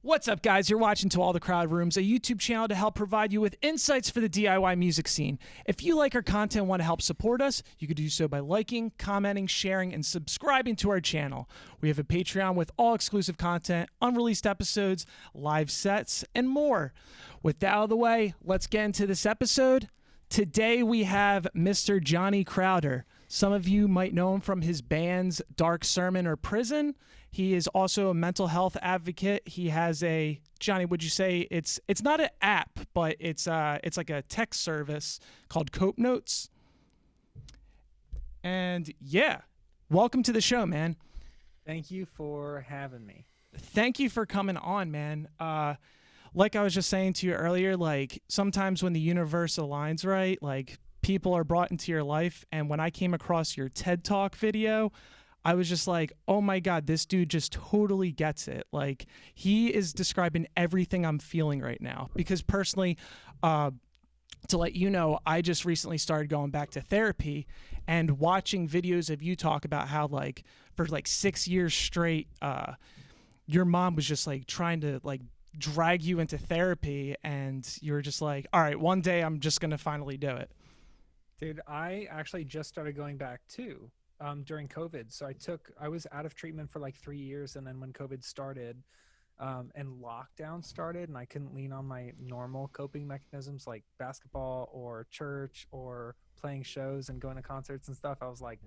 What's up, guys? You're watching To All the Crowd Rooms, a YouTube channel to help provide you with insights for the DIY music scene. If you like our content and want to help support us, you could do so by liking, commenting, sharing, and subscribing to our channel. We have a Patreon with all exclusive content, unreleased episodes, live sets, and more. With that out of the way, let's get into this episode. Today we have Mr. Johnny Crowder. Some of you might know him from his bands Dark Sermon or Prison. He is also a mental health advocate. He has a, Johnny, would you say it's not an app, but it's like a text service called Cope Notes. And yeah, welcome to the show, man. Thank you for having me. Thank you for coming on, man. Like I was just saying to you earlier, like sometimes when the universe aligns right, like people are brought into your life. And when I came across your TED Talk video, I was just like, oh my God, this dude just totally gets it. Like he is describing everything I'm feeling right now. Because personally, to let you know, I just recently started going back to therapy and watching videos of you talk about how like for like 6 years straight, your mom was just like trying to like drag you into therapy, and you were just like, all right, one day I'm just going to finally do it. Dude, I actually just started going back too during COVID. So I was out of treatment for like 3 years. And then when COVID started and lockdown started and I couldn't lean on my normal coping mechanisms like basketball or church or playing shows and going to concerts and stuff, I was like,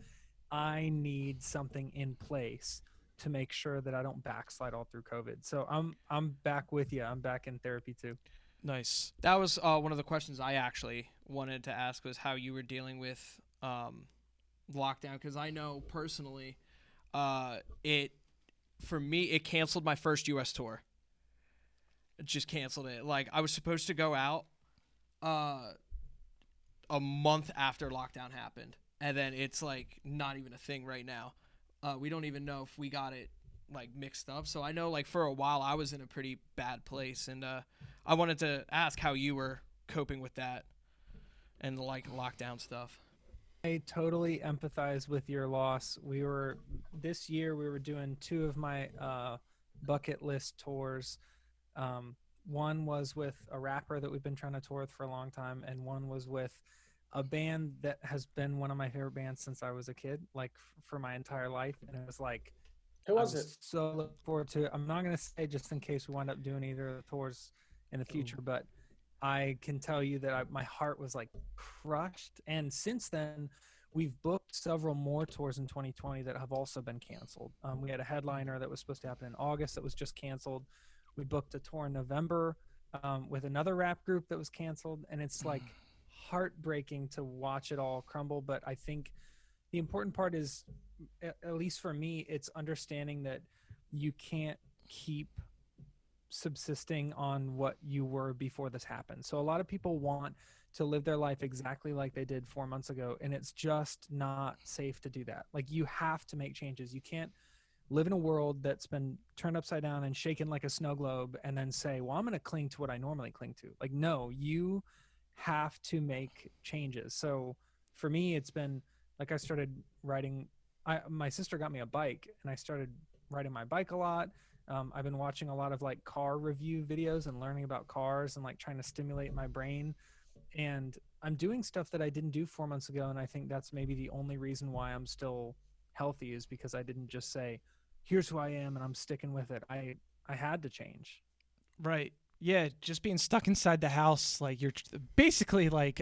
I need something in place to make sure that I don't backslide all through COVID. So I'm back with you. I'm back in therapy too. Nice. That was one of the questions I actually wanted to ask, was how you were dealing with lockdown, because I know personally for me it canceled my first US tour. It just canceled it. Like I was supposed to go out a month after lockdown happened, and then it's like not even a thing right now. We don't even know if we got it like mixed up. So I know like for a while I was in a pretty bad place, and I wanted to ask how you were coping with that and like lockdown stuff. I totally empathize with your loss. This year we were doing two of my bucket list tours. One was with a rapper that we've been trying to tour with for a long time, and one was with a band that has been one of my favorite bands since I was a kid, like for my entire life. And it was like, who was it? So look forward to it. I'm not going to say just in case we wind up doing either of the tours in the future, but I can tell you that my heart was like crushed. And since then, we've booked several more tours in 2020 that have also been canceled. We had a headliner that was supposed to happen in August that was just canceled. We booked a tour in November with another rap group that was canceled. And it's like heartbreaking to watch it all crumble. But I think the important part is, at least for me, it's understanding that you can't keep subsisting on what you were before this happened. So a lot of people want to live their life exactly like they did 4 months ago, and it's just not safe to do that. Like you have to make changes. You can't live in a world that's been turned upside down and shaken like a snow globe and then say, well, I'm going to cling to what I normally cling to. Like, no, you have to make changes. So for me, it's been like I started riding. My sister got me a bike, and I started riding my bike a lot. I've been watching a lot of like car review videos and learning about cars and like trying to stimulate my brain. And I'm doing stuff that I didn't do 4 months ago. And I think that's maybe the only reason why I'm still healthy, is because I didn't just say, here's who I am and I'm sticking with it. I had to change. Right. Yeah, just being stuck inside the house, like you're basically like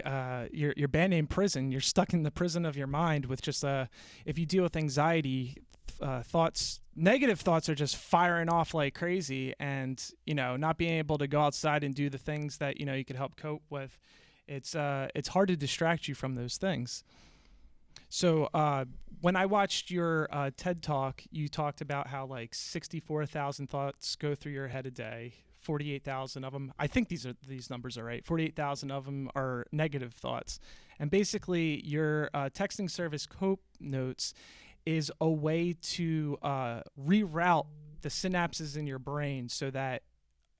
your band name Prison. You're stuck in the prison of your mind with just if you deal with anxiety, negative thoughts are just firing off like crazy, and not being able to go outside and do the things that you could help cope with. It's hard to distract you from those things. So when I watched your TED Talk, you talked about how like 64,000 thoughts go through your head a day. 48,000 of them, I think these numbers are right, 48,000 of them are negative thoughts. And basically your texting service Cope Notes is a way to reroute the synapses in your brain so that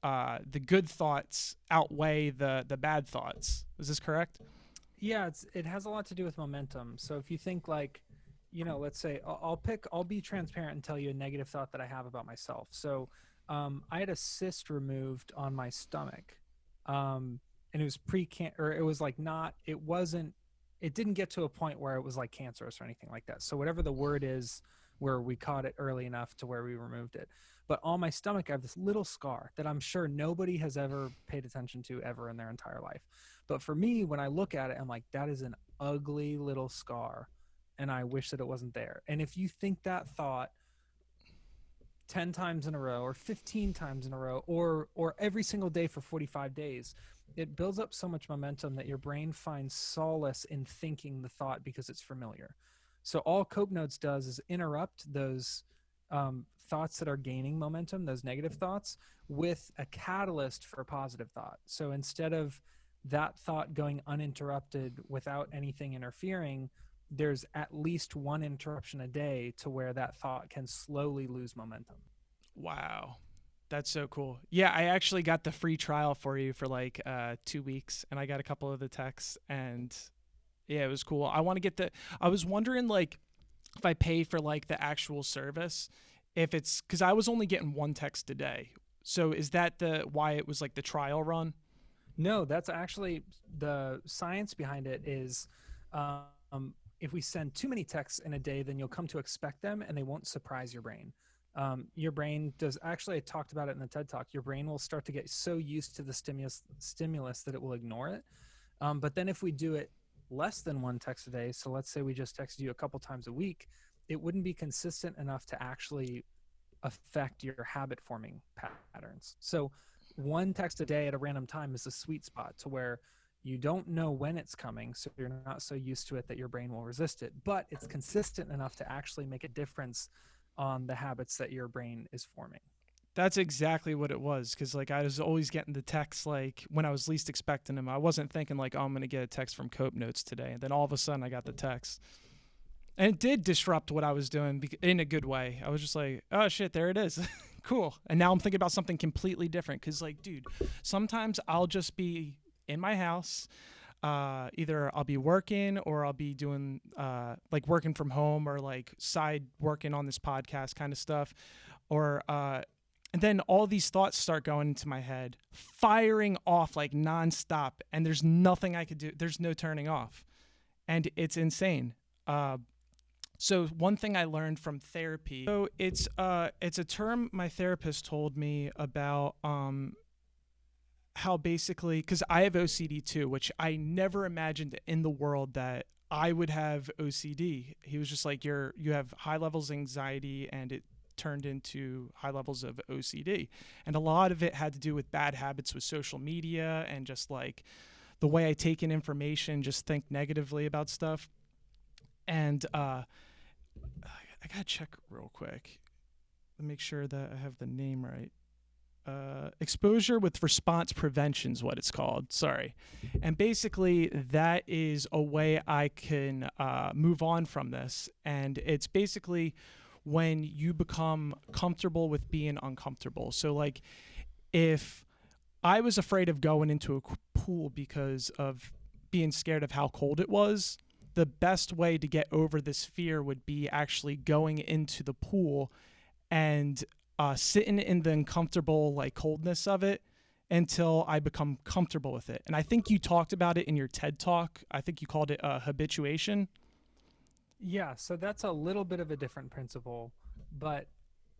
the good thoughts outweigh the bad thoughts. Is this correct? Yeah, it has a lot to do with momentum. So if you think like, let's say I'll be transparent and tell you a negative thought that I have about myself. So I had a cyst removed on my stomach, and it was or it was like not, it didn't get to a point where it was like cancerous or anything like that. So whatever the word is, where we caught it early enough to where we removed it. But on my stomach, I have this little scar that I'm sure nobody has ever paid attention to ever in their entire life. But for me, when I look at it, I'm like, that is an ugly little scar, and I wish that it wasn't there. And if you think that thought 10 times in a row or 15 times in a row or every single day for 45 days, it builds up so much momentum that your brain finds solace in thinking the thought because it's familiar. So all Cope Notes does is interrupt those thoughts that are gaining momentum, those negative thoughts, with a catalyst for a positive thought. So instead of that thought going uninterrupted without anything interfering, there's at least one interruption a day to where that thought can slowly lose momentum. Wow. That's so cool. Yeah, I actually got the free trial for you for like 2 weeks, and I got a couple of the texts, and yeah, it was cool. I was wondering like if I pay for like the actual service, if it's, because I was only getting one text a day. So is that why it was like the trial run? No, that's actually the science behind it is, if we send too many texts in a day, then you'll come to expect them and they won't surprise your brain. Your brain does, actually, I talked about it in the TED Talk, your brain will start to get so used to the stimulus that it will ignore it. But then if we do it less than one text a day, so let's say we just texted you a couple times a week, it wouldn't be consistent enough to actually affect your habit forming patterns. So one text a day at a random time is a sweet spot to where you don't know when it's coming, so you're not so used to it that your brain will resist it, but it's consistent enough to actually make a difference on the habits that your brain is forming. That's exactly what it was, because like I was always getting the texts like when I was least expecting them. I wasn't thinking like, oh, I'm going to get a text from Cope Notes today, and then all of a sudden I got the text. And it did disrupt what I was doing in a good way. I was just like, oh shit, there it is. Cool. And now I'm thinking about something completely different, because like, dude, sometimes I'll just be in my house, either I'll be working or I'll be doing like working from home or like side working on this podcast kind of stuff, or and then all these thoughts start going into my head, firing off like nonstop, and there's nothing I could do. There's no turning off, and it's insane. So one thing I learned from therapy, so it's a term my therapist told me about, how basically, because I have OCD too, which I never imagined in the world that I would have OCD. He was just like, you have high levels of anxiety, and it turned into high levels of OCD. And a lot of it had to do with bad habits with social media and just like the way I take in information, just think negatively about stuff. And I gotta check real quick to make sure that I have the name right. Exposure with response prevention is what it's called. Sorry. And basically that is a way I can move on from this. And it's basically when you become comfortable with being uncomfortable. So like if I was afraid of going into a pool because of being scared of how cold it was, the best way to get over this fear would be actually going into the pool and sitting in the uncomfortable like coldness of it until I become comfortable with it. And I think you talked about it in your TED Talk. I think you called it habituation. Yeah, so that's a little bit of a different principle, but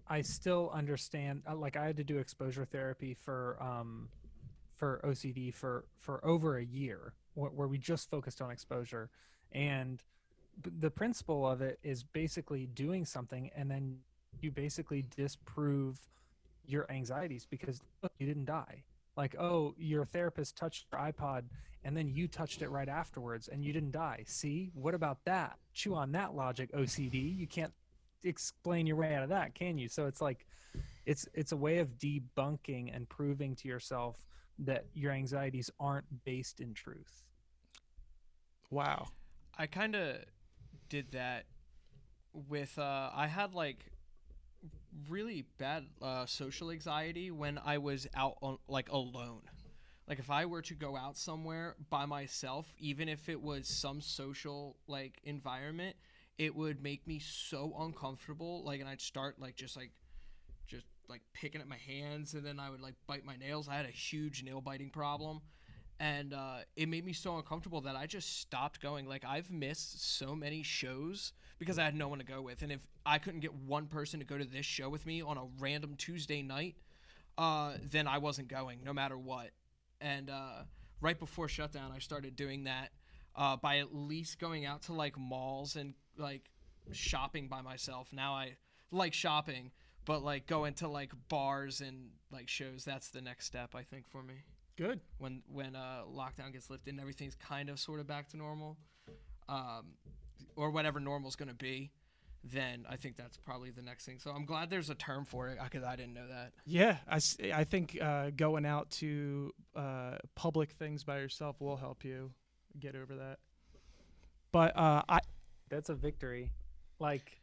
I still understand. Like I had to do exposure therapy for OCD for over a year, where we just focused on exposure, and the principle of it is basically doing something, and then you basically disprove your anxieties because look, you didn't die. Like, oh, your therapist touched your iPod and then you touched it right afterwards and you didn't die. See, what about that? Chew on that logic, OCD. You can't explain your way out of that, can you? So it's like, it's a way of debunking and proving to yourself that your anxieties aren't based in truth. Wow. I kind of did that with, I had like really bad social anxiety when I was out on, like alone. Like if I were to go out somewhere by myself, even if it was some social like environment, it would make me so uncomfortable. Like, and I'd start like just like picking at my hands, and then I would like bite my nails. I had a huge nail biting problem, and it made me so uncomfortable that I just stopped going. Like, I've missed so many shows because I had no one to go with, and if I couldn't get one person to go to this show with me on a random Tuesday night, then I wasn't going no matter what. And right before shutdown, I started doing that by at least going out to like malls and like shopping by myself. Now I like shopping, but like going to like bars and like shows, that's the next step, I think, for me. Good. When lockdown gets lifted and everything's kind of sort of back to normal, or whatever normal's going to be, then I think that's probably the next thing. So I'm glad there's a term for it, because I didn't know that. Yeah, I think going out to public things by yourself will help you get over that. But That's a victory. Like,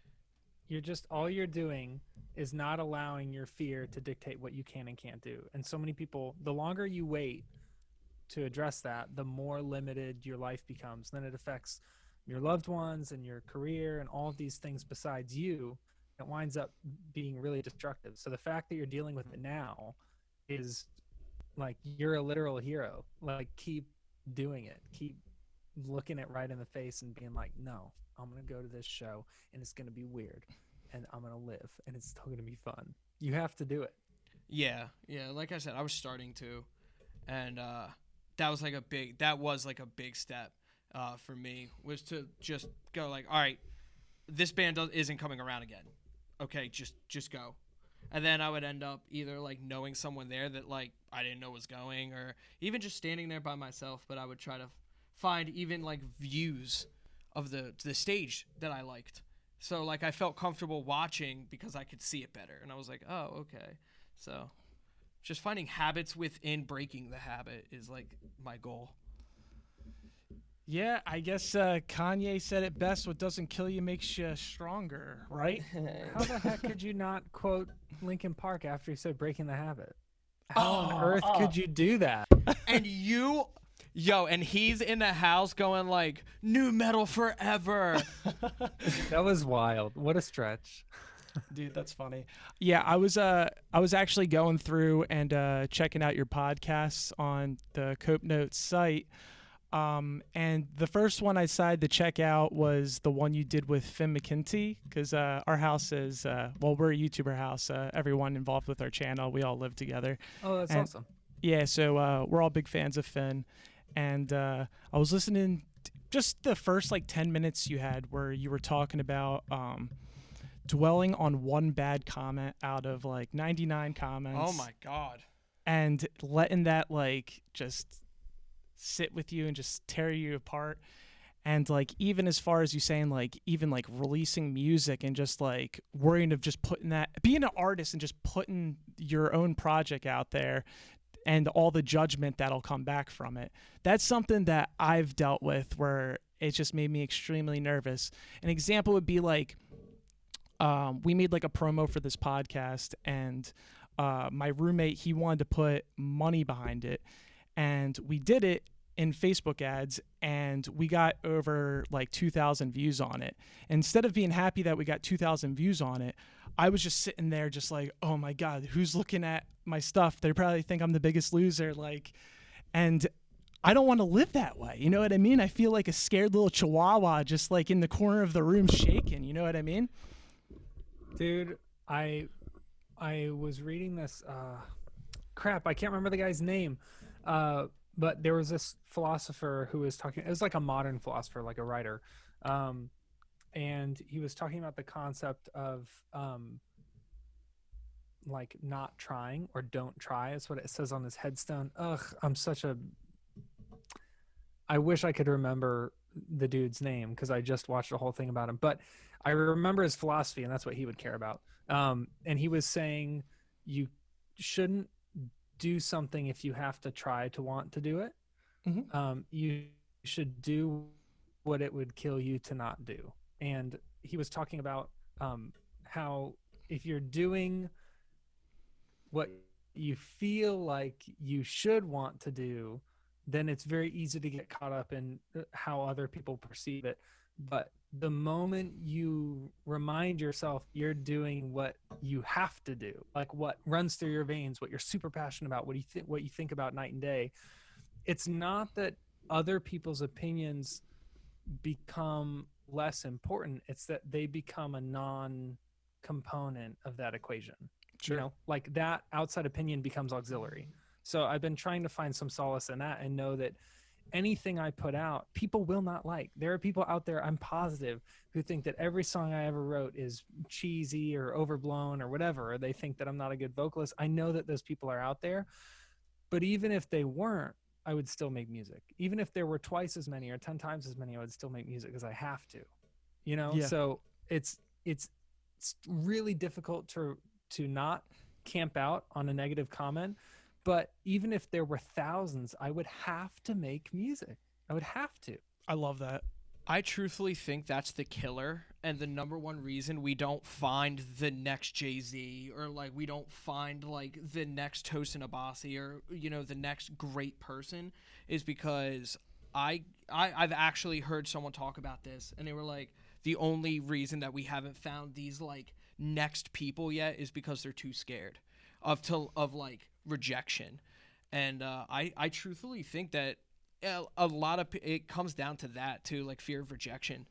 all you're doing is not allowing your fear to dictate what you can and can't do. And so many people, the longer you wait to address that, the more limited your life becomes. Then it affects your loved ones and your career and all of these things besides you. It winds up being really destructive. So the fact that you're dealing with it now is like, you're a literal hero. Like, keep doing it. Keep looking it right in the face and being like, no, I'm going to go to this show and it's going to be weird and I'm going to live and it's still going to be fun. You have to do it. Yeah. Like I said, I was starting to, and that was like a big step for me, was to just go like, all right, this band isn't coming around again. Okay, just go. And then I would end up either like knowing someone there that like I didn't know was going, or even just standing there by myself. But I would try to find even like views of the stage that I liked. So like I felt comfortable watching because I could see it better. And I was like, oh, okay. So just finding habits within breaking the habit is like my goal. yeah, I guess Kanye said it best: "What doesn't kill you makes you stronger." Right? How the heck could you not quote Linkin Park after he said breaking the habit? How on earth could you do that? And and he's in the house going like, new metal forever. That was wild. What a stretch. Dude, that's funny. Yeah, I was actually going through and checking out your podcasts on the Cope Notes site. And the first one I decided to check out was the one you did with Finn McKenty, because our house is, we're a YouTuber house. Everyone involved with our channel, we all live together. Oh, that's awesome. Yeah, so we're all big fans of Finn. And I was listening just the first like 10 minutes you had where you were talking about dwelling on one bad comment out of like 99 comments. Oh my God. And letting that like just sit with you and just tear you apart. And like, even as far as you saying, like, even like releasing music and just like worrying of just putting that, being an artist and just putting your own project out there and all the judgment that'll come back from it. That's something that I've dealt with where it just made me extremely nervous. An example would be like, we made like a promo for this podcast, and my roommate, he wanted to put money behind it. And we did it in Facebook ads, and we got over like 2,000 views on it. Instead of being happy that we got 2,000 views on it, I was just sitting there just like, oh my God, who's looking at my stuff? They probably think I'm the biggest loser. Like, and I don't want to live that way. You know what I mean? I feel like a scared little chihuahua just like in the corner of the room shaking. You know what I mean? Dude, I was reading this, crap, I can't remember the guy's name. But there was this philosopher who was talking, it was like a modern philosopher, like a writer. And he was talking about the concept of, like not trying or don't try. That's what it says on his headstone. I wish I could remember the dude's name, because I just watched a whole thing about him, but I remember his philosophy, and that's what he would care about. And he was saying you shouldn't do something if you have to try to want to do it. Mm-hmm. You should do what it would kill you to not do. And he was talking about how if you're doing what you feel like you should want to do, then it's very easy to get caught up in how other people perceive it. But the moment you remind yourself you're doing what you have to do, like what runs through your veins, what you're super passionate about, what you think about night and day, it's not that other people's opinions become less important, it's that they become a non-component of that equation. Sure. You know, like that outside opinion becomes auxiliary. So I've been trying to find some solace in that and know that anything I put out, people will not like. There are people out there, I'm positive, who think that every song I ever wrote is cheesy or overblown or whatever, or they think that I'm not a good vocalist. I know that those people are out there, but even if they weren't, I would still make music. Even if there were twice as many or 10 times as many, I would still make music because I have to, you know? Yeah. So it's really difficult to not camp out on a negative comment. But even if there were thousands, I would have to make music. I would have to. I love that. I truthfully think that's the killer and the number one reason we don't find the next Jay-Z, or like we don't find like the next Tosin Abasi, or you know, the next great person, is because I've actually heard someone talk about this, and they were like, the only reason that we haven't found these like next people yet is because they're too scared of like rejection. And I truthfully think that a lot of it comes down to that too, like fear of rejection,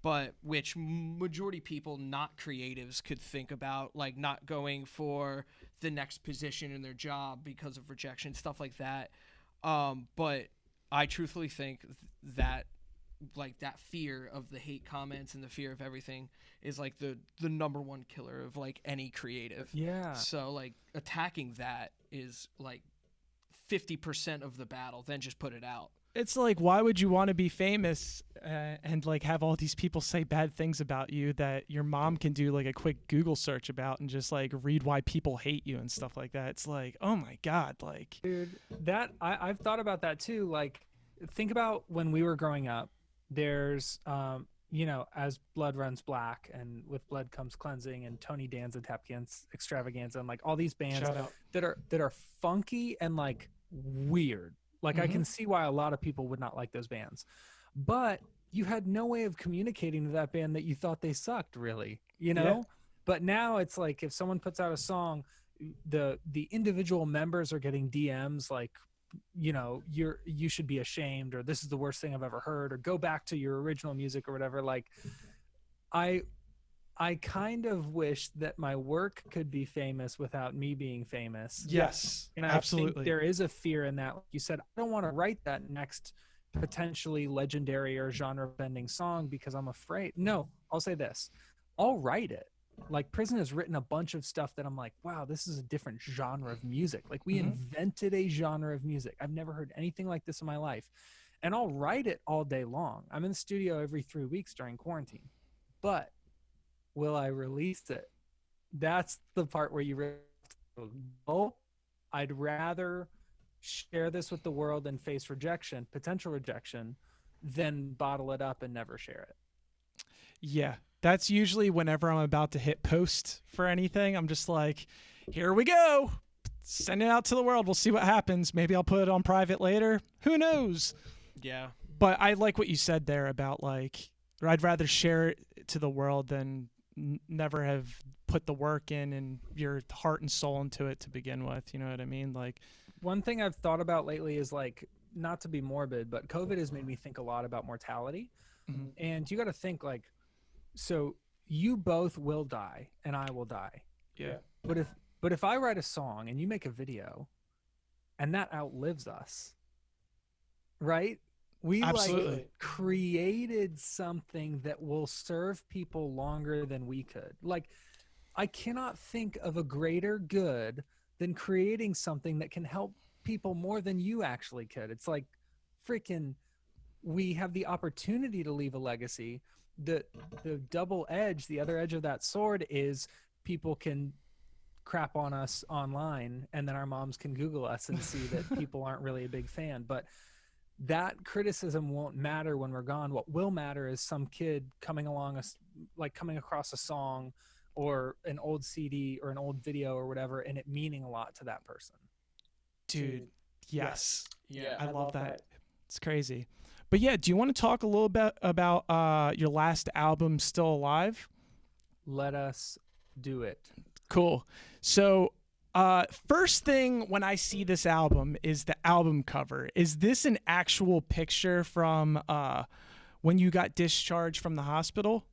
but which majority people, not creatives, could think about, like not going for the next position in their job because of rejection, stuff like that. But I truthfully think that like that fear of the hate comments and the fear of everything is like the number one killer of like any creative. Yeah. So like attacking that is like 50% of the battle, then just put it out. It's like, why would you want to be famous and like have all these people say bad things about you that your mom can do like a quick Google search about and just like read why people hate you and stuff like that? It's like, oh my God, like, Dude, that I've thought about that too. Like, think about when we were growing up, there's you know, as blood runs black, and with blood comes cleansing, and Tony Danza, Tap Dance Extravaganza, and like all these bands shout out. that are funky and like weird. Like, I can see why a lot of people would not like those bands, but you had no way of communicating to that band that you thought they sucked, really, you know? Yeah. But now it's like, if someone puts out a song, the individual members are getting DMs like, you know, you should be ashamed, or this is the worst thing I've ever heard, or go back to your original music or whatever. Like, I kind of wish that my work could be famous without me being famous. Yes, And I absolutely. think there is a fear in that. Like you said, I don't want to write that next potentially legendary or genre bending song because I'm afraid. No, I'll say this. I'll write it. Like, Prison has written a bunch of stuff that I'm like, wow, this is a different genre of music. Like, we invented a genre of music. I've never heard anything like this in my life. And I'll write it all day long. I'm in the studio every 3 weeks during quarantine. But will I release it? That's the part where you really have to go, I'd rather share this with the world and face rejection, potential rejection, than bottle it up and never share it. Yeah, that's usually whenever I'm about to hit post for anything. I'm just like, here we go. Send it out to the world. We'll see what happens. Maybe I'll put it on private later. Who knows? Yeah. But I like what you said there about like, I'd rather share it to the world than never have put the work in and your heart and soul into it to begin with. You know what I mean? Like, one thing I've thought about lately is, like, not to be morbid, but COVID has made me think a lot about mortality. And you got to think, like, so you both will die and I will die. yeah. But if I write a song and you make a video and that outlives us, right? We Absolutely. like created something that will serve people longer than we could. Like, I cannot think of a greater good than creating something that can help people more than you actually could. It's like, freaking, we have the opportunity to leave a legacy. The double edge, the other edge of that sword is people can crap on us online, and then our moms can Google us and see that people aren't really a big fan. But that criticism won't matter when we're gone. What will matter is some kid coming across a song or an old CD or an old video or whatever, and it meaning a lot to that person. Dude, yes. Yeah. I love that. It's crazy. But yeah, do you want to talk a little bit about your last album, Still Alive? Let us do it. Cool. So, first thing when I see this album is the album cover. Is this an actual picture from when you got discharged from the hospital?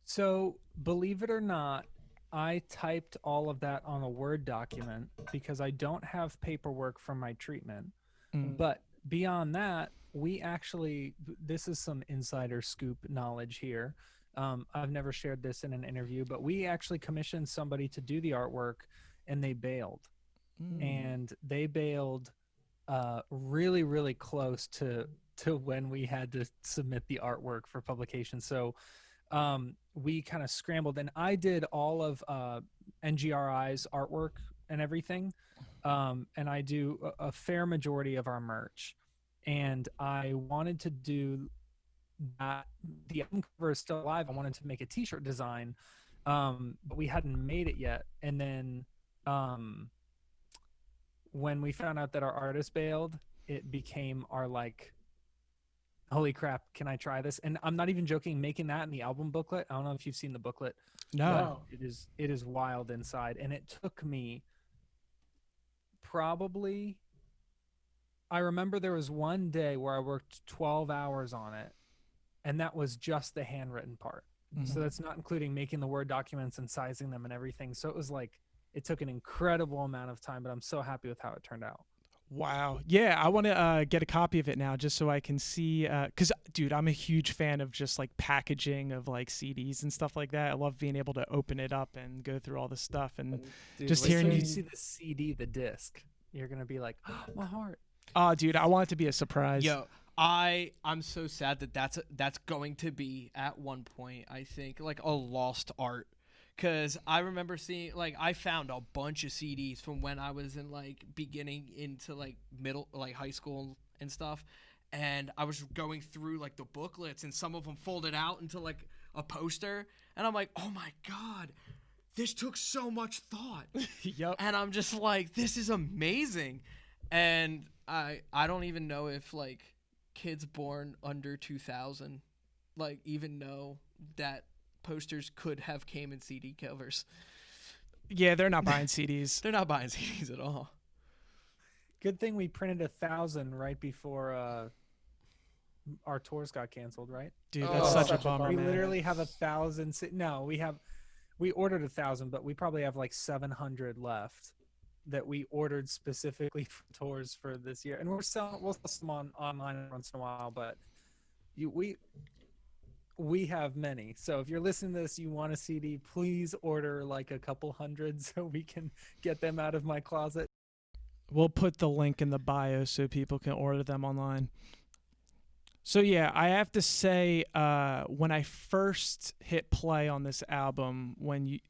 So, believe it or not, I typed all of that on a Word document because I don't have paperwork from my treatment. Mm. But beyond that, we actually, this is some insider scoop knowledge here. I've never shared this in an interview, but we actually commissioned somebody to do the artwork and they bailed. And they bailed really, really close to when we had to submit the artwork for publication. So we kind of scrambled, and I did all of NGRI's artwork and everything. And I do a fair majority of our merch. And I wanted to do that. The album cover is still alive. I wanted to make a t-shirt design, but we hadn't made it yet. And then when we found out that our artist bailed, it became our like, holy crap, can I try this? And I'm not even joking, making that in the album booklet. I don't know if you've seen the booklet. No. It is wild inside. And it took me probably, I remember there was one day where I worked 12 hours on it, and that was just the handwritten part. So that's not including making the Word documents and sizing them and everything. So it was like, it took an incredible amount of time, but I'm so happy with how it turned out. Wow. Yeah, I want to get a copy of it now just so I can see. Because, dude, I'm a huge fan of just like packaging of like CDs and stuff like that. I love being able to open it up and go through all this stuff. And dude, just wait hearing till you you see the CD, the disc, you're going to be like, oh, my heart. Oh, dude, I want it to be a surprise. Yo, I'm so sad that that's going to be at one point, I think, like a lost art. Because I remember seeing, like, I found a bunch of CDs from when I was in, like, beginning into, like, middle, like, high school and stuff. And I was going through, like, the booklets, and some of them folded out into, like, a poster. And I'm like, oh, my God, this took so much thought. Yep. And I'm just like, this is amazing. And I don't even know if, like, kids born under 2000, like, even know that posters could have came in CD covers. Yeah, they're not buying CDs. They're not buying CDs at all. Good thing we printed 1,000 right before our tours got canceled, right? Dude, that's such a bummer, We man. literally have 1,000. No, we ordered 1,000, but we probably have like 700 left that we ordered specifically for tours for this year. And we'll sell some online once in a while, but we have many. So if you're listening to this, you want a CD, please order like a couple hundred so we can get them out of my closet. We'll put the link in the bio so people can order them online. So yeah, I have to say, when I first hit play on this album, when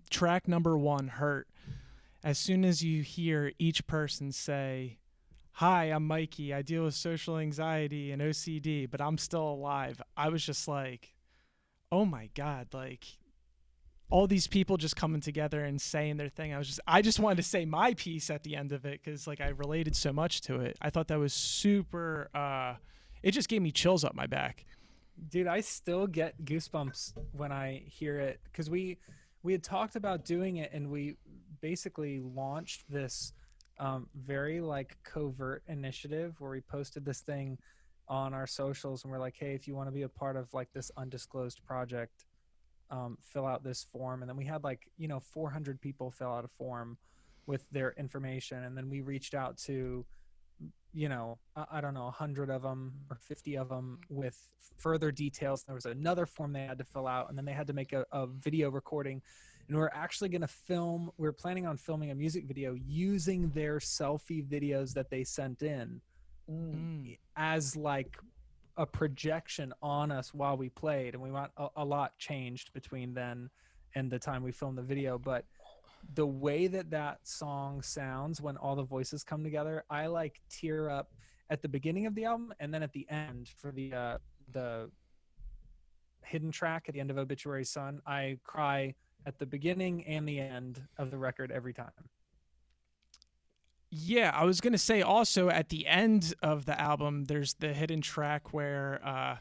track number 1, Hurt, as soon as you hear each person say, "Hi, I'm Mikey. I deal with social anxiety and OCD, but I'm still alive," I was just like, oh my God, like all these people just coming together and saying their thing. I just wanted to say my piece at the end of it because like I related so much to it. I thought that was super, it just gave me chills up my back. Dude, I still get goosebumps when I hear it because we had talked about doing it, and we basically launched this very like covert initiative where we posted this thing on our socials, and we're like, hey, if you want to be a part of like this undisclosed project, fill out this form. And then we had like 400 people fill out a form with their information, and then we reached out to I don't know, 100 of them or 50 of them with further details. There was another form they had to fill out, and then they had to make a video recording. And we're actually going to we're planning on filming a music video using their selfie videos that they sent in as like a projection on us while we played. And we want a lot changed between then and the time we filmed the video. But the way that song sounds when all the voices come together, I like tear up at the beginning of the album, and then at the end for the hidden track at the end of Obituary Sun, I cry at the beginning and the end of the record every time. Yeah, I was gonna say also at the end of the album, there's the hidden track where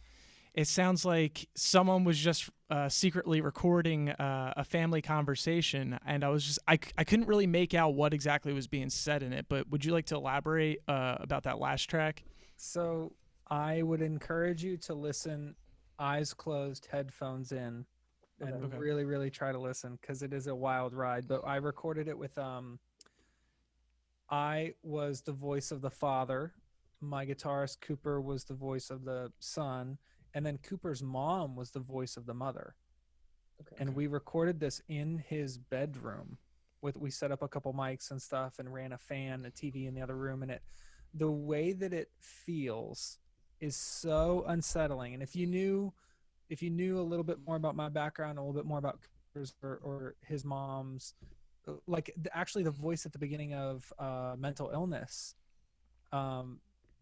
it sounds like someone was just secretly recording a family conversation, and I couldn't really make out what exactly was being said in it. But would you like to elaborate about that last track? So I would encourage you to listen, eyes closed, headphones in, and Okay. really, really try to listen, because it is a wild ride. But I recorded it with I was the voice of the father. My guitarist Cooper was the voice of the son, and then Cooper's mom was the voice of the mother. Okay. And we recorded this in his bedroom. We set up a couple mics and stuff, and ran a fan, a TV in the other room, and the way that it feels is so unsettling. And if you knew a little bit more about my background, a little bit more about Cooper's or his mom's, like actually the voice at the beginning of Mental Illness,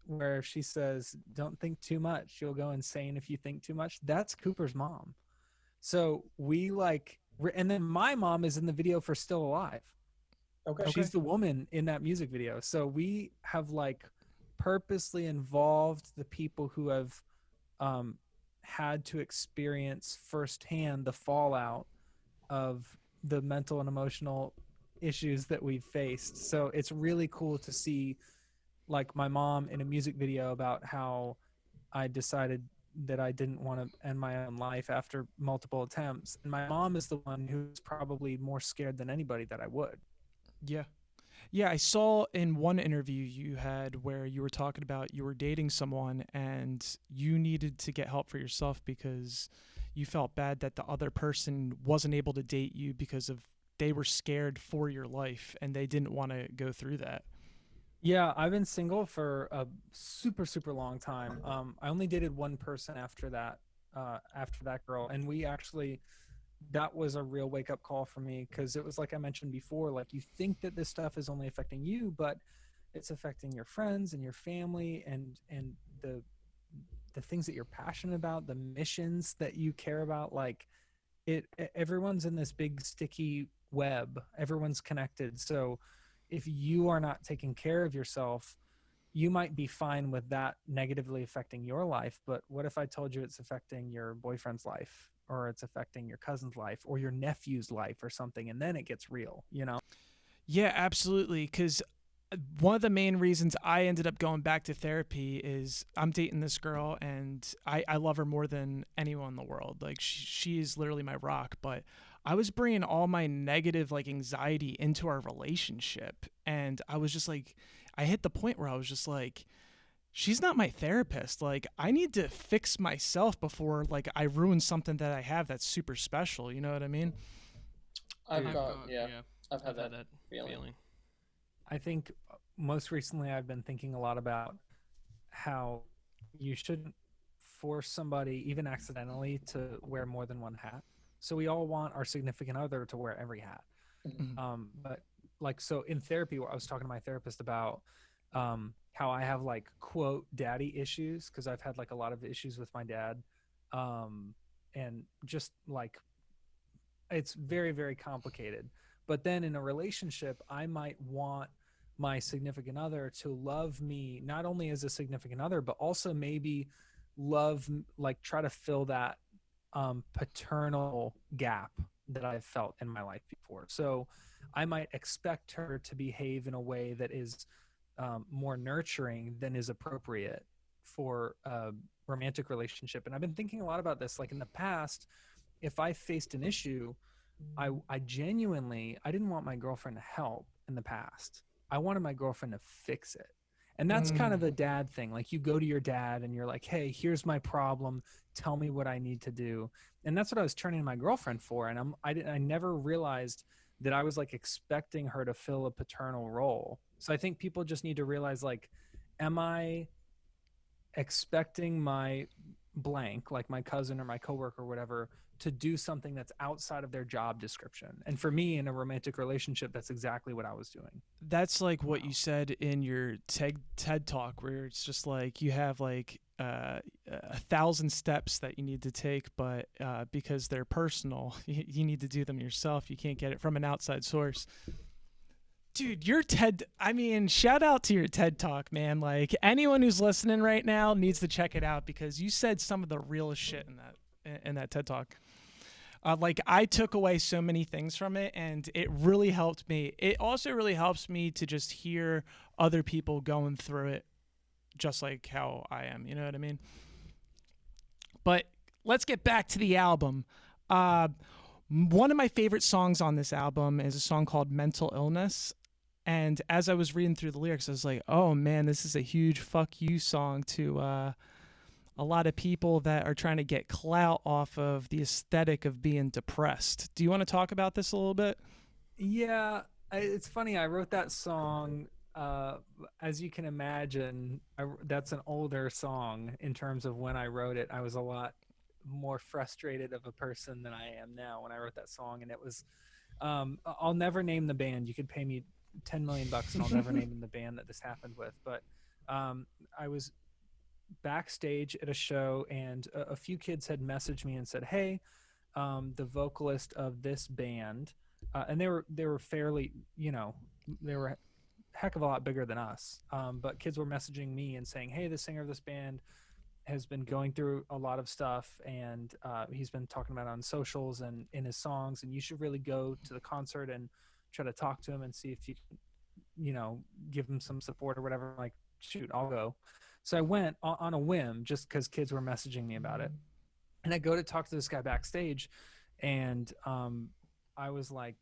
where she says, "Don't think too much, you'll go insane if you think too much," that's Cooper's mom. So we and then my mom is in the video for Still Alive. Okay. She's the woman in that music video. So we have purposely involved the people who have had to experience firsthand the fallout of the mental and emotional issues that we've faced. So it's really cool to see my mom in a music video about how I decided that I didn't want to end my own life after multiple attempts. And my mom is the one who's probably more scared than anybody that I would. Yeah. Yeah, I saw in one interview you had where you were talking about you were dating someone and you needed to get help for yourself because you felt bad that the other person wasn't able to date you because they were scared for your life and they didn't want to go through that. Yeah, I've been single for a super, super long time. I only dated one person after that girl. And that was a real wake up call for me, because it was like I mentioned before, you think that this stuff is only affecting you, but it's affecting your friends and your family and the things that you're passionate about, the missions that you care about. Everyone's in this big sticky web. Everyone's connected. So if you are not taking care of yourself, you might be fine with that negatively affecting your life. But what if I told you it's affecting your boyfriend's life, or it's affecting your cousin's life, or your nephew's life, or something? And then it gets real, Yeah, absolutely. Because one of the main reasons I ended up going back to therapy is I'm dating this girl and I love her more than anyone in the world. She is literally my rock, but I was bringing all my negative anxiety into our relationship. And I was just I hit the point where I was just she's not my therapist. I need to fix myself before I ruin something that I have that's super special. You know what I mean? I've had that feeling. I think most recently I've been thinking a lot about how you shouldn't force somebody, even accidentally, to wear more than one hat. So we all want our significant other to wear every hat. Mm-hmm. But so in therapy, I was talking to my therapist about how I have quote daddy issues, because I've had a lot of issues with my dad, and just it's very, very complicated. But then in a relationship, I might want my significant other to love me not only as a significant other, but also maybe try to fill that paternal gap that I've felt in my life before. So I might expect her to behave in a way that is more nurturing than is appropriate for a romantic relationship. And I've been thinking a lot about this. In the past, if I faced an issue, I genuinely, I didn't want my girlfriend to help in the past. I wanted my girlfriend to fix it. And that's kind of a dad thing. You go to your dad and you're like, hey, here's my problem. Tell me what I need to do. And that's what I was turning to my girlfriend for. And I never realized that I was expecting her to fill a paternal role. So I think people just need to realize, am I expecting my blank, my cousin or my coworker or whatever, to do something that's outside of their job description? And for me, in a romantic relationship, that's exactly what I was doing. That's what you said in your TED talk, where it's just you have 1,000 steps that you need to take, but because they're personal, you need to do them yourself. You can't get it from an outside source. Dude, your shout out to your TED Talk, man. Like, anyone who's listening right now needs to check it out because you said some of the realest shit in that TED Talk. Like, I took away so many things from it, and it really helped me. It also really helps me to just hear other people going through it just like how I am. You know what I mean? But let's get back to the album. One of my favorite songs on this album is a song called Mental Illness. And as I was reading through the lyrics, I was like, oh, man, this is a huge fuck you song to a lot of people that are trying to get clout off of the aesthetic of being depressed. Do you want to talk about this a little bit? Yeah, it's funny. I wrote that song. As you can imagine, that's an older song in terms of when I wrote it. I was a lot more frustrated of a person than I am now when I wrote that song. And it was, I'll never name the band. You could pay me $10 million and I'll never name the band that this happened with. But I was backstage at a show and a few kids had messaged me and said, hey, the vocalist of this band, and they were fairly, they were a heck of a lot bigger than us. But kids were messaging me and saying, hey, the singer of this band has been going through a lot of stuff and he's been talking about it on socials and in his songs, and you should really go to the concert and try to talk to him and see if you give him some support or whatever. I'm like, shoot, I'll go. So I went on a whim just because kids were messaging me about it. And I go to talk to this guy backstage, and I was like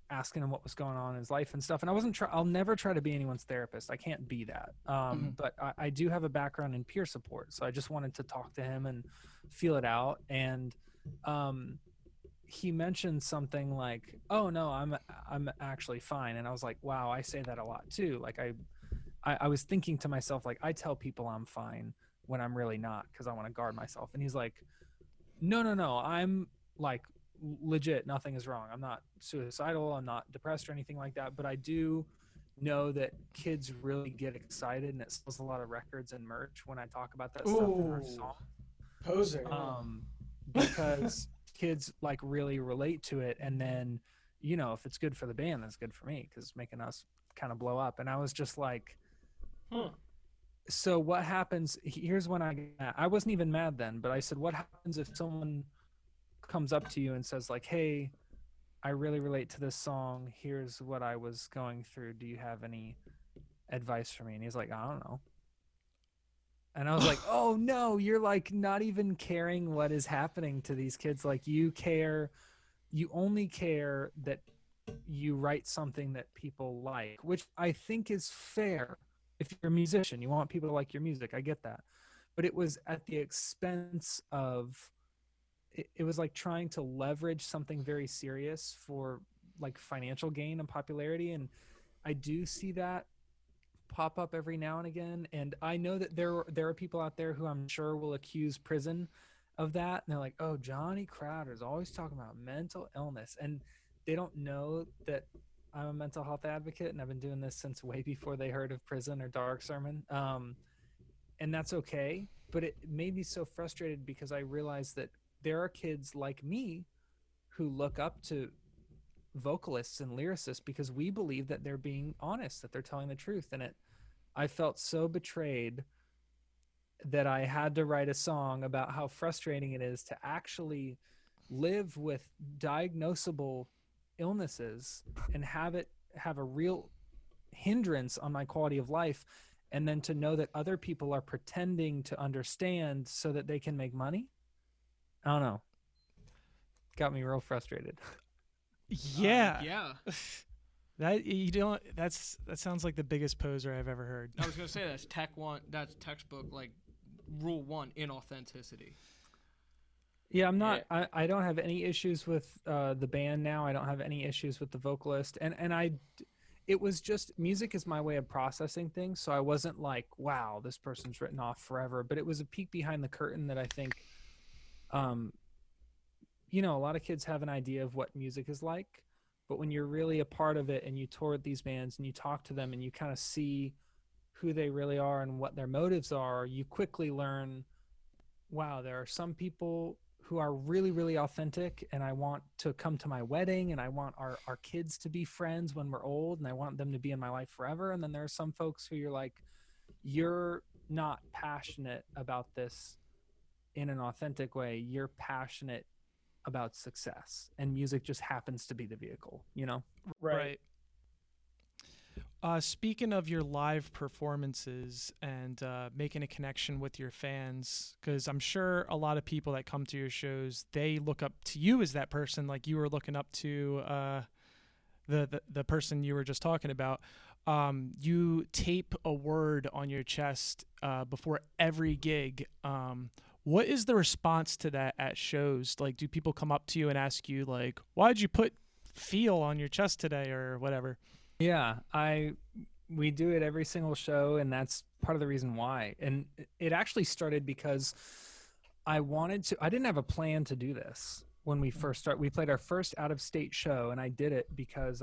asking him what was going on in his life and stuff. And I'll never try to be anyone's therapist. I can't be that. But I do have a background in peer support. So I just wanted to talk to him and feel it out. And he mentioned something like, oh no, I'm actually fine. And I was like, wow, I say that a lot too. Like I was thinking to myself, like, I tell people I'm fine when I'm really not, because I want to guard myself. And he's like, no, I'm like legit, nothing is wrong. I'm not suicidal, I'm not depressed or anything like that. But I do know that kids really get excited, and it sells a lot of records and merch when I talk about that stuff in our song. Poser. Because kids like really relate to it, and then if it's good for the band, that's good for me because it's making us kind of blow up. And I was just like, so what happens? Here's when I wasn't even mad then, but I said, what happens if someone comes up to you and says like, hey, I really relate to this song, here's what I was going through, do you have any advice for me? And he's like, I don't know. And I was like, oh no, you're like not even caring what is happening to these kids. Like you only care that you write something that people like, which I think is fair. If you're a musician, you want people to like your music. I get that. But it was at the expense of, it was like trying to leverage something very serious for like financial gain and popularity. And I do see that pop up every now and again. And I know that there are people out there who I'm sure will accuse prison of that. And they're like, oh, Johnny Crowder's always talking about mental illness. And they don't know that I'm a mental health advocate, and I've been doing this since way before they heard of Prison or Dark Sermon. And that's okay. But it made me so frustrated because I realized that there are kids like me who look up to vocalists and lyricists because we believe that they're being honest, that they're telling the truth. And I felt so betrayed that I had to write a song about how frustrating it is to actually live with diagnosable illnesses and have a real hindrance on my quality of life, and then to know that other people are pretending to understand so that they can make money. I don't know. Got me real frustrated. Yeah. That sounds like the biggest poser I've ever heard. I was gonna say that's textbook like rule 1, inauthenticity. Yeah, I'm not. Yeah. I don't have any issues with the band now. I don't have any issues with the vocalist, and it was just, music is my way of processing things. So I wasn't like, wow, this person's written off forever. But it was a peek behind the curtain that I think, a lot of kids have an idea of what music is like, but when you're really a part of it and you tour with these bands and you talk to them and you kind of see who they really are and what their motives are, you quickly learn, wow, there are some people who are really, really authentic, and I want to come to my wedding, and I want our kids to be friends when we're old, and I want them to be in my life forever. And then there are some folks who you're like, you're not passionate about this in an authentic way. You're passionate about success, and music just happens to be the vehicle, you know? Right. Speaking of your live performances and making a connection with your fans, because I'm sure a lot of people that come to your shows, they look up to you as that person, like you were looking up to the person you were just talking about. You tape a word on your chest before every gig. What is the response to that at shows? Like, do people come up to you and ask you, like, why'd you put feel on your chest today or whatever? Yeah, we do it every single show, and that's part of the reason why. And it actually started because I didn't have a plan to do this when we first started. We played our first out-of-state show, and I did it because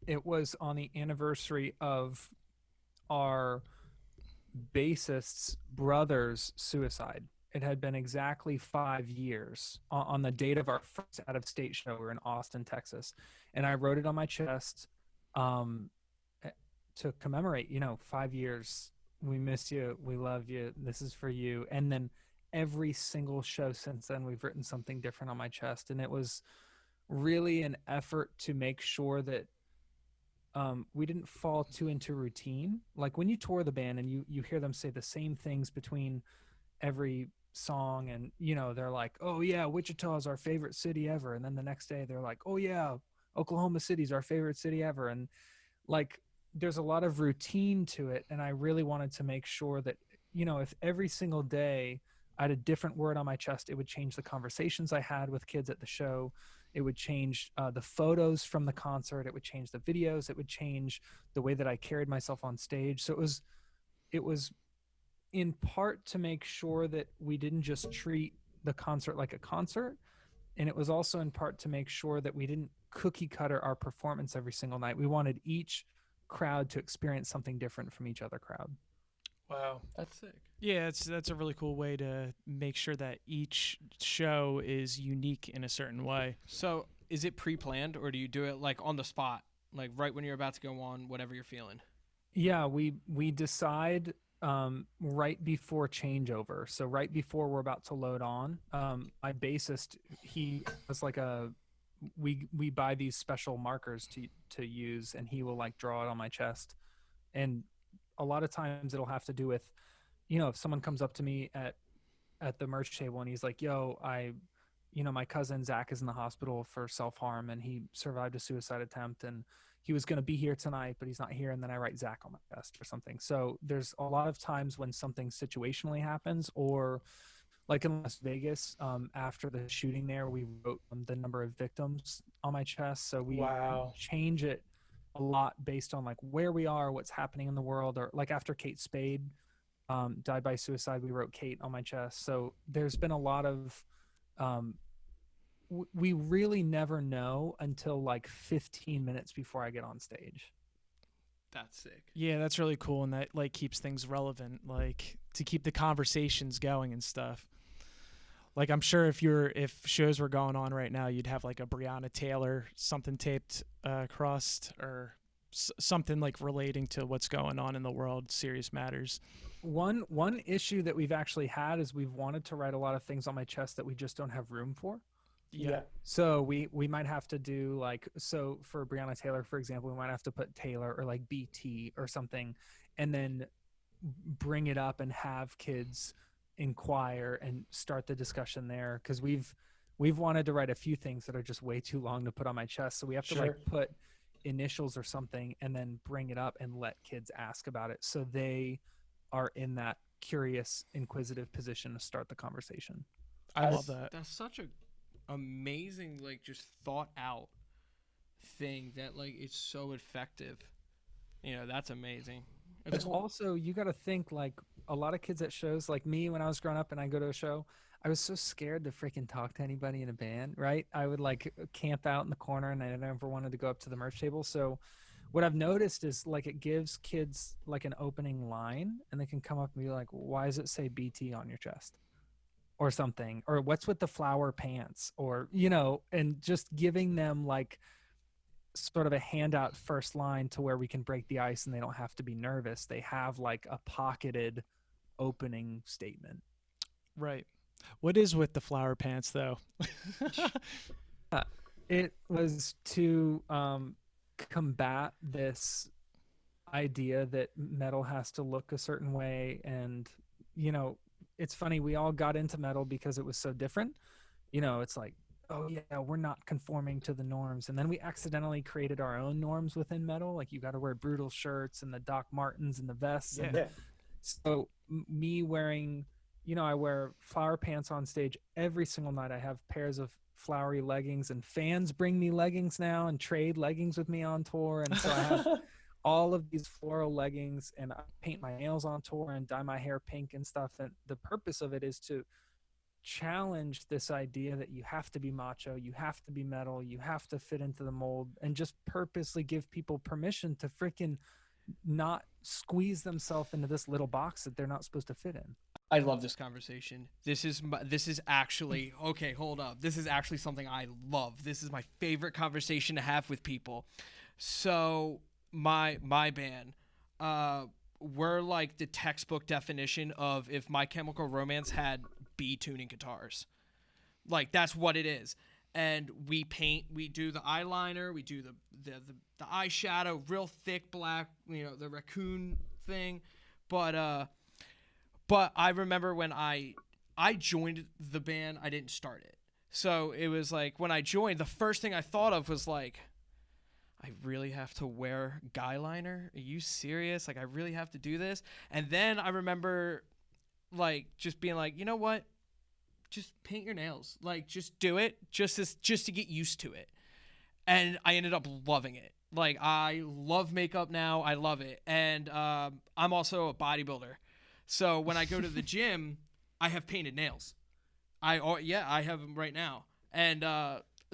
it was on the anniversary of our bassist's brother's suicide. It had been exactly 5 years on the date of our first out-of-state show. We were in Austin, Texas. And I wrote it on my chest to commemorate, 5 years. We miss you. We love you. This is for you. And then every single show since then, we've written something different on my chest. And it was really an effort to make sure that we didn't fall too into routine. Like when you tour the band and you hear them say the same things between every song, and they're like, oh yeah, Wichita is our favorite city ever, and then the next day they're like, oh yeah, Oklahoma City is our favorite city ever. And like there's a lot of routine to it, and I really wanted to make sure that if every single day I had a different word on my chest, it would change the conversations I had with kids at the show. It would change the photos from the concert. It would change the videos. It would change the way that I carried myself on stage. So it was in part to make sure that we didn't just treat the concert like a concert. And it was also in part to make sure that we didn't cookie cutter our performance every single night. We wanted each crowd to experience something different from each other crowd. Wow. That's sick. Yeah, that's a really cool way to make sure that each show is unique in a certain way. So is it pre-planned, or do you do it like on the spot, like right when you're about to go on, whatever you're feeling? Yeah, we decide right before changeover. So right before we're about to load on, my bassist, he was like we buy these special markers to use, and he will like draw it on my chest. And a lot of times it'll have to do with, if someone comes up to me at the merch table and he's like, yo, my cousin Zach is in the hospital for self-harm, and he survived a suicide attempt, and he was going to be here tonight, but he's not here. And then I write Zach on my chest or something. So there's a lot of times when something situationally happens, or like in Las Vegas, after the shooting there, we wrote the number of victims on my chest. So we change it a lot based on like where we are, what's happening in the world. Or like after Kate Spade died by suicide, we wrote Kate on my chest. So there's been a lot of we really never know until like 15 minutes before I get on stage. That's sick. Yeah, that's really cool, and that like keeps things relevant, like to keep the conversations going and stuff. Like I'm sure if shows were going on right now, you'd have like a Breonna Taylor something taped across, or something like relating to what's going on in the world, serious matters. One issue that we've actually had is we've wanted to write a lot of things on my chest that we just don't have room for. Yeah. So we might have to do like, so for Breonna Taylor, for example, we might have to put Taylor or like BT or something, and then bring it up and have kids inquire and start the discussion there. Cause we've wanted to write a few things that are just way too long to put on my chest. So we have to like put initials or something and then bring it up and let kids ask about it. So they are in that curious, inquisitive position to start the conversation. I love that. That's such a amazing, like, just thought out thing that like it's so effective. That's amazing. It's also, you got to think, like a lot of kids at shows, like me when I was growing up and I go to a show, I was so scared to freaking talk to anybody in a band, right? I would like camp out in the corner, and I never wanted to go up to the merch table. So what I've noticed is like it gives kids like an opening line, and they can come up and be like, why does it say BT on your chest? or something, or what's with the flower pants, or, and just giving them like sort of a handout first line to where we can break the ice and they don't have to be nervous. They have like a pocketed opening statement. Right. What is with the flower pants though? It was to combat this idea that metal has to look a certain way. And, it's funny, we all got into metal because it was so different. It's like, oh yeah, we're not conforming to the norms. And then we accidentally created our own norms within metal. Like, you got to wear brutal shirts and the Doc Martens and the vests. Yeah. And so me wearing, I wear flower pants on stage every single night. I have pairs of flowery leggings, and fans bring me leggings now and trade leggings with me on tour. And so I have all of these floral leggings, and I paint my nails on tour and dye my hair pink and stuff. And the purpose of it is to challenge this idea that you have to be macho, you have to be metal, you have to fit into the mold, and just purposely give people permission to freaking not squeeze themselves into this little box that they're not supposed to fit in. I love this conversation. This is actually, okay, hold up. This is actually something I love. This is my favorite conversation to have with people. So my band, we're like the textbook definition of if My Chemical Romance had B tuning guitars. Like, that's what it is. And we paint, we do the eyeliner, we do the eyeshadow, real thick black, the raccoon thing. But I remember when I joined the band, I didn't start it. So it was like, when I joined, the first thing I thought of was like, I really have to wear guy liner? Are you serious? Like, I really have to do this? And then I remember like just being like, you know what? Just paint your nails. Like, just do it just to get used to it. And I ended up loving it. Like, I love makeup now. I love it. And I'm also a bodybuilder. So when I go to the gym, I have painted nails. I have them right now. And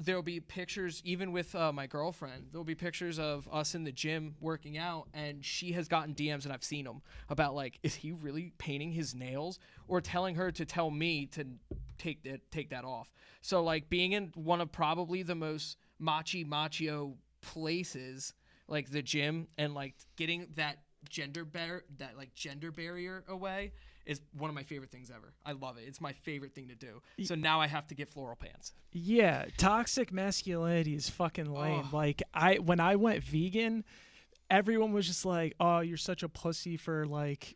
there'll be pictures, even with my girlfriend, there'll be pictures of us in the gym working out, and she has gotten DMs, and I've seen them, about like, is he really painting his nails? Or telling her to tell me to take that off. So like, being in one of probably the most macho places, like the gym, and like getting that gender barrier away is one of my favorite things ever. I love it. It's my favorite thing to do. So now I have to get floral pants. Yeah, toxic masculinity is fucking lame. Oh. Like, when I went vegan, everyone was just like, "Oh, you're such a pussy for like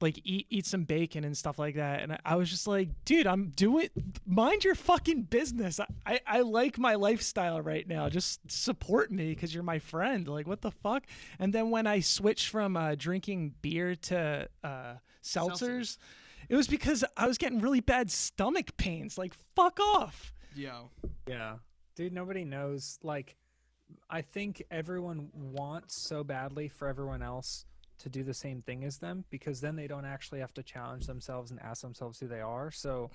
eat some bacon and stuff like that." And I was just like, dude, mind your fucking business. I like my lifestyle right now. Just support me because you're my friend. Like, what the fuck? And then when I switched from drinking beer to seltzers, it was because I was getting really bad stomach pains. Like, fuck off. Yeah, dude, nobody knows. Like, I think everyone wants so badly for everyone else to do the same thing as them, because then they don't actually have to challenge themselves and ask themselves who they are. So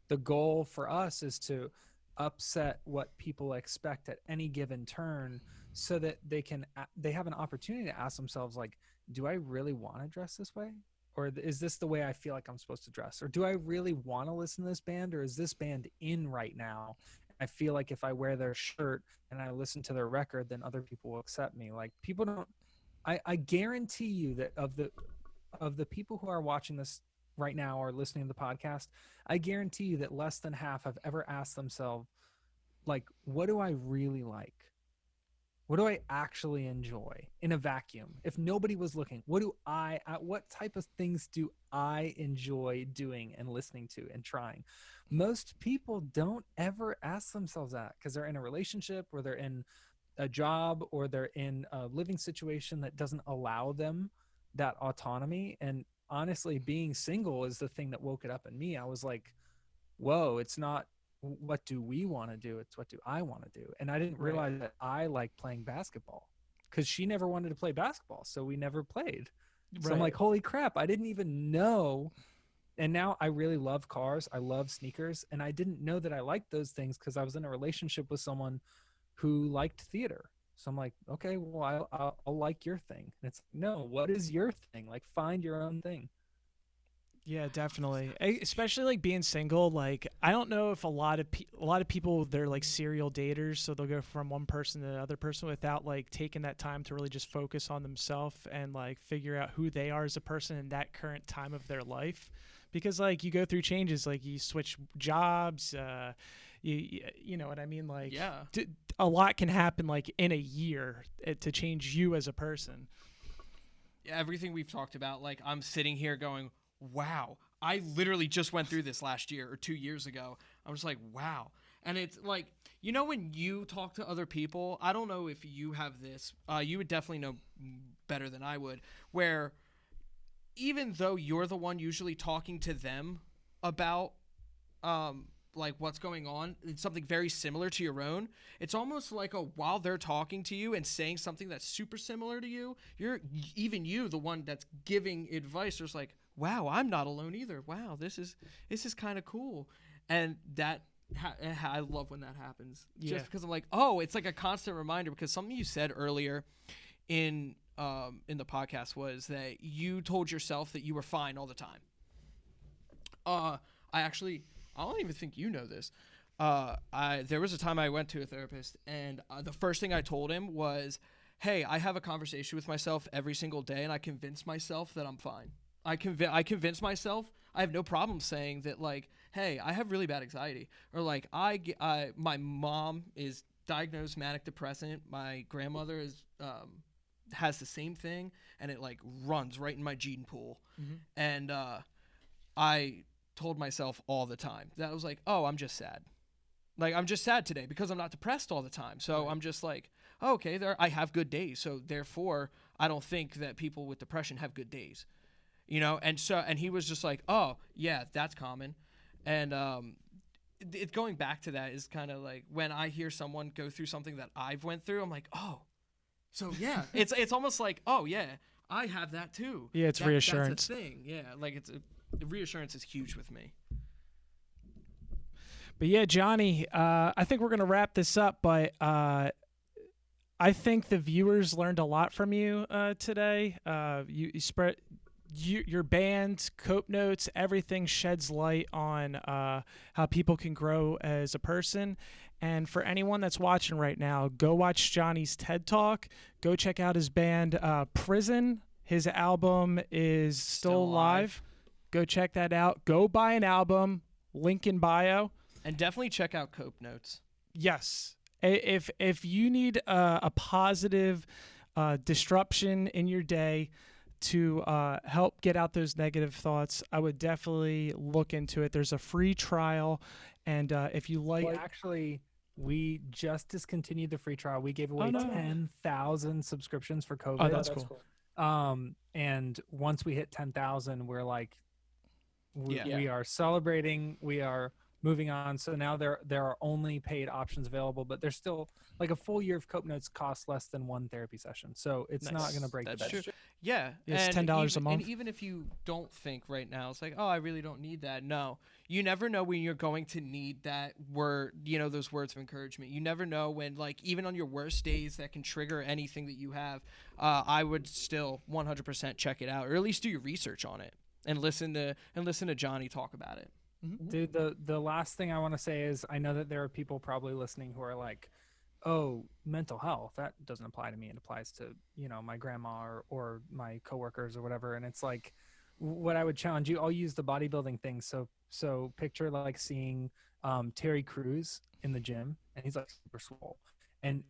the goal for us is to upset what people expect at any given turn, so that they have an opportunity to ask themselves, like, do I really want to dress this way? Or is this the way I feel like I'm supposed to dress? Or do I really want to listen to this band? Or is this band in right now? I feel like if I wear their shirt and I listen to their record, then other people will accept me. Like, people don't, I guarantee you that of the people who are watching this right now or listening to the podcast, I guarantee you that less than half have ever asked themselves, like, what do I really like? What do I actually enjoy in a vacuum? If nobody was looking, what type of things do I enjoy doing and listening to and trying? Most people don't ever ask themselves that, because they're in a relationship, or they're in a job, or they're in a living situation that doesn't allow them that autonomy. And honestly, being single is the thing that woke it up in me. I was like, whoa, it's not what do we want to do, it's what do I want to do. And I didn't realize that I like playing basketball, because she never wanted to play basketball, so we never played. So I'm like, holy crap, I didn't even know. And now I really love cars, I love sneakers, and I didn't know that I liked those things because I was in a relationship with someone who liked theater. So I'm like, okay, well, I'll like your thing. And it's, no, what is your thing? Like, find your own thing. Yeah, definitely. Especially like being single. Like, I don't know if a lot of people, they're like serial daters, so they'll go from one person to another person without like taking that time to really just focus on themselves and like figure out who they are as a person in that current time of their life. Because like you go through changes, like you switch jobs, you know what I mean? Like, yeah, a lot can happen like in a year to change you as a person. Everything we've talked about, like I'm sitting here going, wow, I literally just went through this last year or 2 years ago. I'm just like, wow. And it's like, you know, when you talk to other people, I don't know if you have this, you would definitely know better than I would, where even though you're the one usually talking to them about like what's going on, it's something very similar to your own. It's almost like while they're talking to you and saying something that's super similar to you, you, the one that's giving advice, there's like, wow, I'm not alone either. Wow, this is kind of cool. And that I love when that happens. Yeah. Just because I'm like, oh, it's like a constant reminder, because something you said earlier in the podcast was that you told yourself that you were fine all the time. I don't even think you know this. There was a time I went to a therapist, and the first thing I told him was, hey, I have a conversation with myself every single day, and I convince myself that I'm fine. I convince myself I have no problem saying that, like, hey, I have really bad anxiety, or like my mom is diagnosed manic depressant. My grandmother has the same thing, and it like runs right in my gene pool. Mm-hmm. And I told myself all the time that I was like, oh, I'm just sad. Like, I'm just sad today because I'm not depressed all the time. So I'm just like, oh, okay, I have good days. So therefore, I don't think that people with depression have good days, you know? And he was just like, oh yeah, that's common. And it going back to that is kind of like when I hear someone go through something that I've went through, I'm like, oh, so yeah, it's almost like, oh yeah, I have that too. Yeah, it's reassurance. That's a thing. Yeah, like reassurance is huge with me. But yeah, Johnny, I think we're gonna wrap this up. But I think the viewers learned a lot from you today. You spread your band, Cope Notes, everything sheds light on how people can grow as a person. And for anyone that's watching right now, go watch Johnny's TED Talk. Go check out his band, Prison. His album is still alive. Go check that out. Go buy an album. Link in bio. And definitely check out Cope Notes. Yes. If you need a positive disruption in your day to help get out those negative thoughts, I would definitely look into it. There's a free trial. And if you like... Well, actually, we just discontinued the free trial. We gave away 10,000 subscriptions for COVID. Oh, that's cool. And once we hit 10,000, we're like, we are celebrating. We are moving on. So now there are only paid options available, but there's still like a full year of Cope Notes costs less than one therapy session. So it's not going to break the bank. That's true. Yeah. It's $10 a month. And even if you don't think right now, it's like, oh, I really don't need that. No, you never know when you're going to need that word, you know, those words of encouragement. You never know when, like, even on your worst days that can trigger anything that you have. I would still 100% check it out, or at least do your research on it and listen to Johnny talk about it. Mm-hmm. Dude, the last thing I want to say is, I know that there are people probably listening who are like, oh, mental health, that doesn't apply to me. It applies to, you know, my grandma or my coworkers or whatever. And it's like, what I would challenge you, I'll use the bodybuilding thing. So picture like seeing Terry Crews in the gym, and he's like super swole. And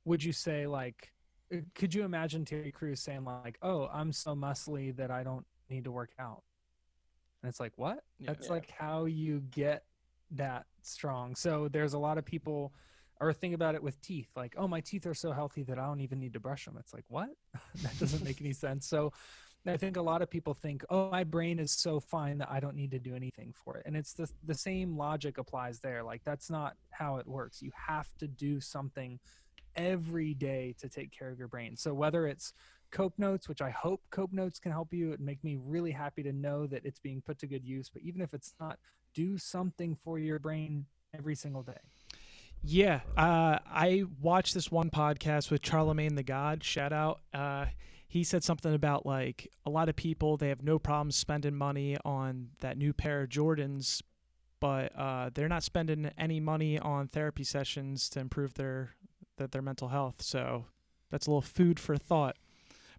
would you say, like, could you imagine Terry Crews saying like, oh, I'm so muscly that I don't need to work out? And it's like, what? That's like how you get that strong. So there's a lot of people, or think about it with teeth, like, oh, my teeth are so healthy that I don't even need to brush them. It's like, what? That doesn't make any sense. So I think a lot of people think, oh, my brain is so fine that I don't need to do anything for it. And it's the same logic applies there. Like, that's not how it works. You have to do something every day to take care of your brain. So whether it's Cope Notes, which I hope Cope Notes can help you, it'd make me really happy to know that it's being put to good use. But even if it's not, do something for your brain every single day. Yeah, I watched this one podcast with Charlemagne the God. Shout out. he said something about like a lot of people, they have no problem spending money on that new pair of Jordans, but they're not spending any money on therapy sessions to improve their mental health. So that's a little food for thought.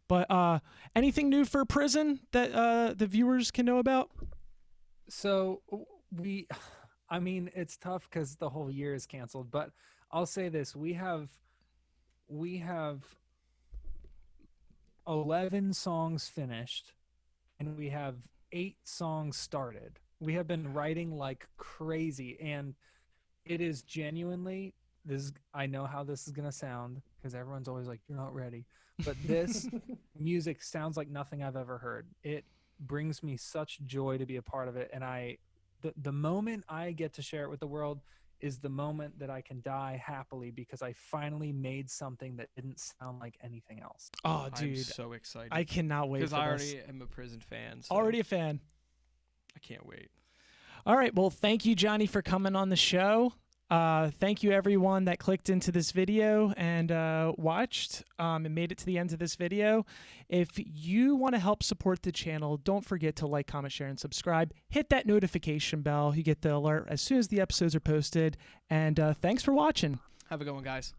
But anything new for prison that the viewers can know about? So I mean, it's tough because the whole year is canceled, but I'll say this. We have 11 songs finished, and we have 8 songs started. We have been writing like crazy, and it is genuinely this. I know how this is gonna sound because everyone's always like, "You're not ready," but this music sounds like nothing I've ever heard. It brings me such joy to be a part of it, and the moment I get to share it with the world is the moment that I can die happily because I finally made something that didn't sound like anything else. Oh, dude. I'm so excited. I cannot wait for this. Because I already am a prison fan. So already a fan. I can't wait. All right. Well, thank you, Johnny, for coming on the show. Thank you, everyone that clicked into this video and watched and made it to the end of this video. If you want to help support the channel, don't forget to like, comment, share, and subscribe. Hit that notification bell. You get the alert as soon as the episodes are posted. And thanks for watching. Have a good one, guys.